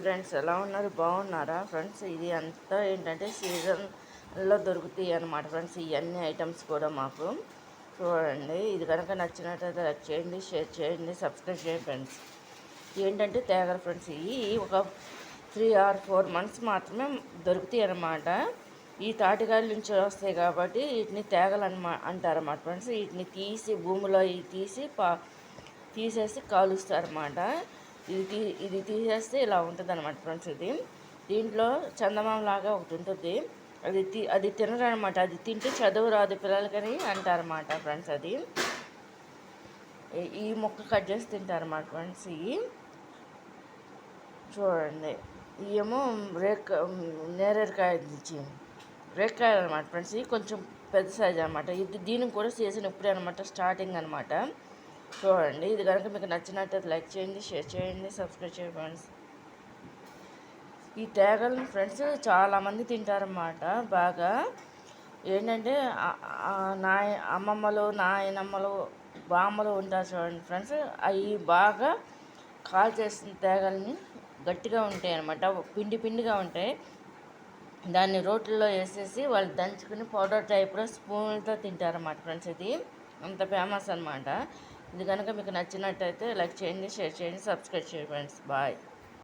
Friends, ఎలా ఉన్నారు? బాగున్నారా ఫ్రెండ్స్? ఇది అంతా ఏంటంటే సీజన్లో దొరుకుతాయి అన్నమాట ఫ్రెండ్స్. ఇవన్నీ ఐటమ్స్ కూడా మాకు చూడండి. ఇది కనుక నచ్చినట్లయితే లైక్ చేయండి, షేర్ చేయండి, సబ్స్క్రైబ్ చేయండి ఫ్రెండ్స్. ఏంటంటే తేగలు ఫ్రెండ్స్, ఇవి ఒక 3 or 4 months మాత్రమే దొరుకుతాయి అన్నమాట. ఈ తాటికాయల నుంచి వస్తాయి కాబట్టి వీటిని తేగలు అంటారన్నమాట ఫ్రెండ్స్. వీటిని తీసి భూమిలో తీసేసి కాలుస్తారన్నమాట. ఇది తీసేస్తే ఇలా ఉంటుంది అనమాట ఫ్రెండ్స్. దీంట్లో చందమామ లాగా ఒకటి ఉంటుంది. అది తినరు అనమాట. అది తింటే చదువు రాదు పిల్లలకని అంటారన్నమాట ఫ్రెండ్స్. ఈ ముక్క కట్ చేసి తింటారన్నమాట ఫ్రెండ్స్. ఇవి చూడండి, ఇవేమో నేరేడుకాయ రేక్కాయలు అనమాట ఫ్రెండ్స్. ఇవి కొంచెం పెద్ద సైజ్ అనమాట. దీనికి కూడా సీజన్ ఇప్పుడే అనమాట, స్టార్టింగ్ అనమాట. చూడండి, ఇది కనుక మీకు నచ్చినట్టయితే లైక్ చేయండి, షేర్ చేయండి, సబ్స్క్రైబ్ చేయండి ఫ్రెండ్స్. ఈ తేగలను ఫ్రెండ్స్ చాలామంది తింటారన్నమాట. బాగా ఏంటంటే అమ్మమ్మలు, నాయనమ్మలు, బామ్మలు ఉంటారు చూడండి ఫ్రెండ్స్. అవి బాగా కాల్ చేసిన తేగల్ని గట్టిగా ఉంటాయి అన్నమాట, పిండిగా ఉంటాయి. దాన్ని రోట్లో వేసేసి వాళ్ళు దంచుకుని పౌడర్ టైప్లో స్పూన్లతో తింటారన్నమాట ఫ్రెండ్స్. ఇది అంత ఫేమస్ అనమాట. ఇది కనుక మీకు నచ్చినట్టయితే లైక్ చేయండి, షేర్ చేయండి, సబ్స్క్రైబ్ చేయండి ఫ్రెండ్స్. బాయ్.